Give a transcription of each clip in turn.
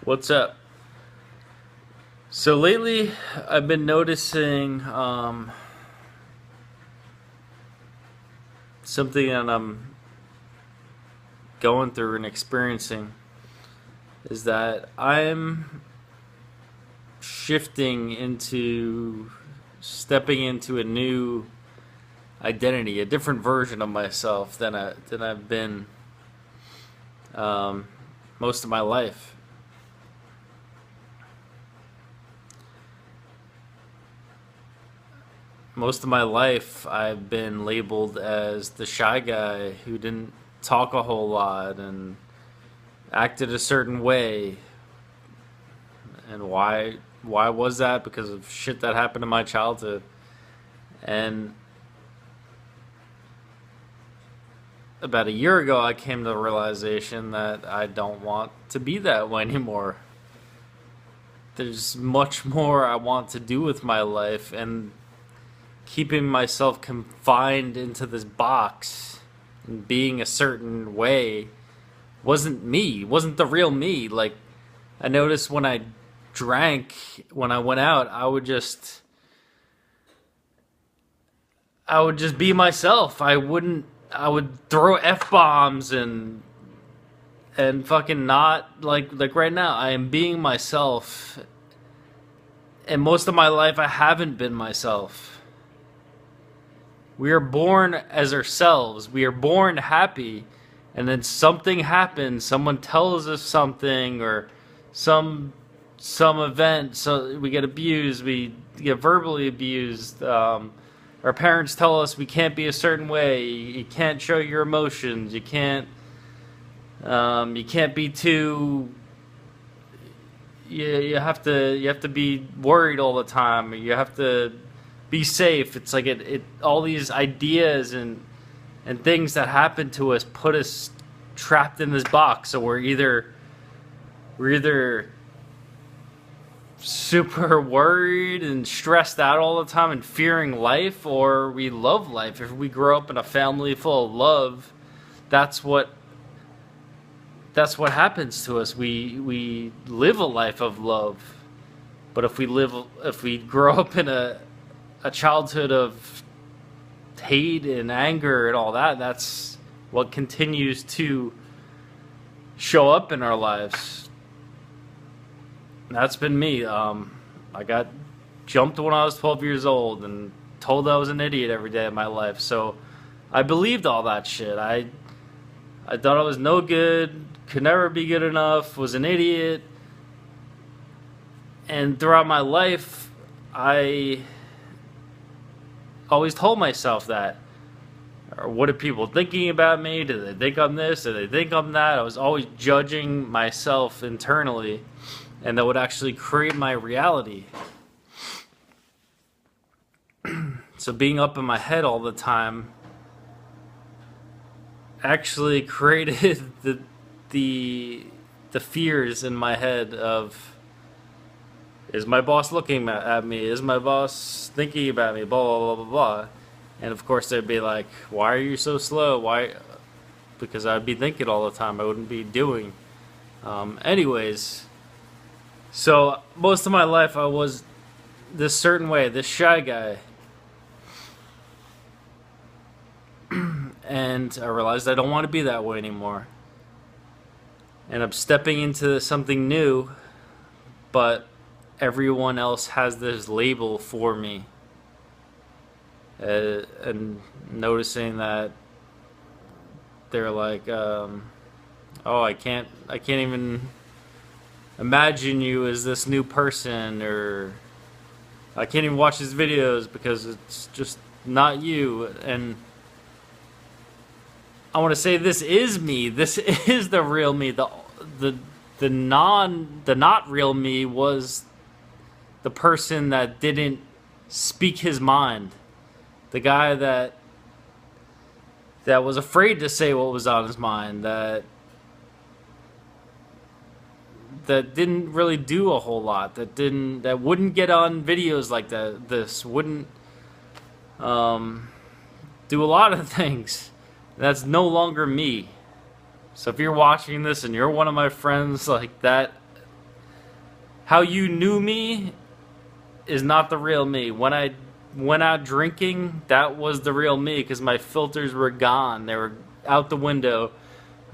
What's up? So lately, I've been noticing something that I'm going through and experiencing is that I'm shifting into stepping into a new identity, a different version of myself than I've been um, most of my life. Most of my life, I've been labeled as the shy guy who didn't talk a whole lot and acted a certain way. And why was that? Because of shit that happened in my childhood. And about a year ago, I came to the realization that I don't want to be that way anymore. There's much more I want to do with my life, and keeping myself confined into this box and being a certain way wasn't me, wasn't the real me. Like, I noticed when I drank, when I went out, I would just be myself. I would throw F bombs and fucking not like right now I am being myself, and most of my life I haven't been myself. We are born as ourselves. We are born happy, and then something happens. Someone tells us something, or some event. So we get abused. We get verbally abused. Our parents tell us we can't be a certain way. You can't show your emotions. You can't. You can't be too. You have to be worried all the time. You have to be safe. It's like it all these ideas and things that happen to us put us trapped in this box. So we're either super worried and stressed out all the time and fearing life, or we love life. If we grow up in a family full of love, that's what happens to us. We live a life of love. But if we grow up in a childhood of hate and anger and all that, that's what continues to show up in our lives. That's been me. I got jumped when I was 12 years old and told I was an idiot every day of my life. So I believed all that shit. I thought I was no good, could never be good enough, was an idiot. And throughout my life, I always told myself that. Or what are people thinking about me? Do they think I'm this? Do they think I'm that? I was always judging myself internally, and that would actually create my reality. So being up in my head all the time actually created the fears in my head of, is my boss looking at me? Is my boss thinking about me? Blah, blah, blah, blah, blah. And of course they'd be like, why are you so slow? Why? Because I'd be thinking all the time. I wouldn't be doing. Anyways, so most of my life I was this certain way, this shy guy. And I realized I don't want to be that way anymore. And I'm stepping into something new, but everyone else has this label for me. And noticing that they're like, oh, I can't even imagine you as this new person, or I can't even watch his videos because it's just not you. And I want to say this is me. This is the real me. The not real me was the person that didn't speak his mind. The guy that was afraid to say what was on his mind, that didn't really do a whole lot, that wouldn't get on videos like this wouldn't do a lot of things. That's no longer me. So if you're watching this and you're one of my friends like that, how you knew me is not the real me. When I went out drinking, that was the real me because my filters were gone. They were out the window.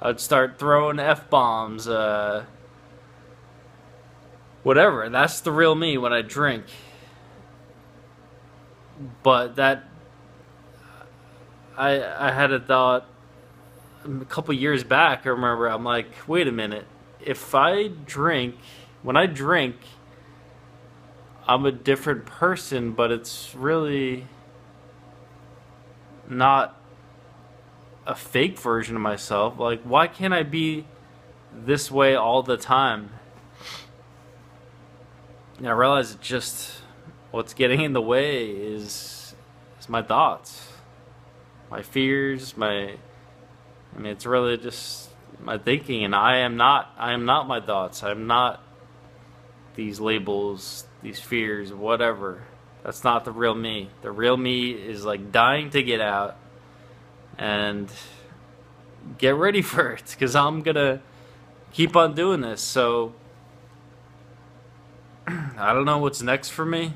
I'd start throwing F-bombs, whatever. That's the real me when I drink. But that, I had a thought a couple years back. I remember, I'm like, wait a minute. If I drink, when I drink, I'm a different person, but it's really not a fake version of myself. Like, why can't I be this way all the time? And I realize it's just what's getting in the way is my thoughts, my fears, it's really just my thinking, and I am not my thoughts. I'm not these labels, these fears, whatever. That's not the real me. The real me is like dying to get out and get ready for it, because I'm gonna keep on doing this. So I don't know what's next for me,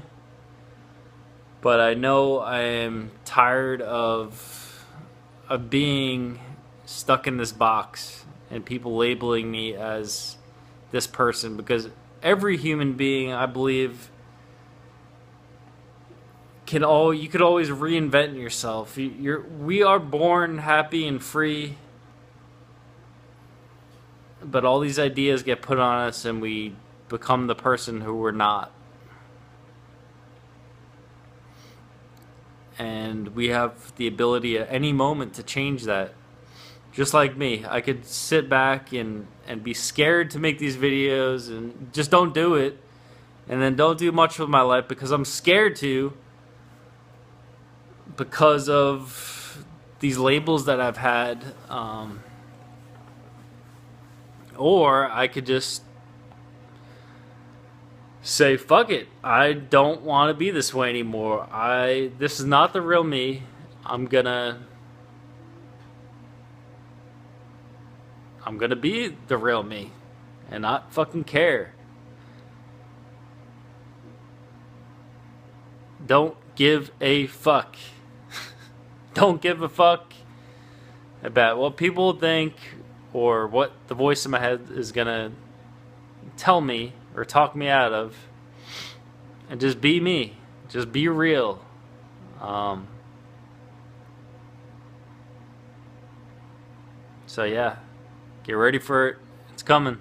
but I know I am tired of being stuck in this box and people labeling me as this person, because every human being, I believe, you could always reinvent yourself. We are born happy and free, but all these ideas get put on us and we become the person who we're not. And we have the ability at any moment to change that. Just like me, I could sit back and be scared to make these videos and just don't do it, and then don't do much with my life because I'm scared to, because of these labels that I've had. Or I could just say, fuck it, I don't want to be this way anymore. This is not the real me. I'm gonna be the real me and not fucking care. Don't give a fuck. Don't give a fuck about what people think or what the voice in my head is gonna tell me or talk me out of. And just be me. Just be real. So yeah, get ready for it. It's coming.